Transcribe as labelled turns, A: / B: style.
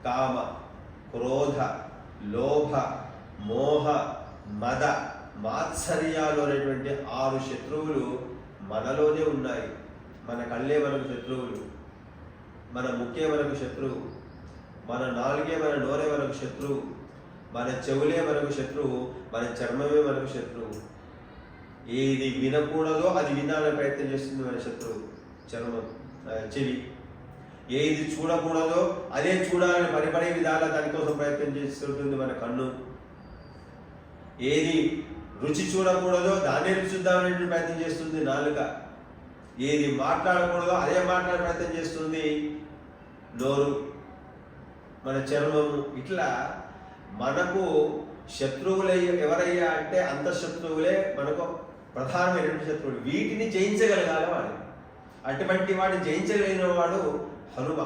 A: కామ, క్రోధ, లోభ, మోహ, మద, మాత్సర్యాలు అనేటువంటి 6 శత్రువులు మనలోనే ఉన్నాయి. మన కళ్ళే మనకు శత్రువులు, మన ముక్కే మనకు శత్రువు, మన నాలుగే మన నోరే మనకు శత్రువు, మన చెవులే మనకు శత్రువు, మన చర్మమే మనకు శత్రువు. ఏది వినకూడదో అది వినాలని ప్రయత్నం చేస్తుంది మన శత్రువు చర్మం, చెవి. ఏది చూడకూడదో అదే చూడాలని పడే విధాల దానికోసం ప్రయత్నం చేస్తుంటుంది మన కన్ను. ఏది రుచి చూడకూడదో దాన్ని రుచి చూద్దామనే ప్రయత్నం చేస్తుంది నాలుక. ఏది మాట్లాడకూడదో అదే మాట్లాడే ప్రయత్నం చేస్తుంది నోరు, మన చర్మము. ఇట్లా మనకు శత్రువులై ఎవరయ్యా అంటే అంతఃశత్రువులే మనకు ప్రధానమైనటువంటి శత్రువులు. వీటిని జయించగలగాలి వాడు. అటువంటి వాడిని జయించగలిగిన వాడు హనుమ.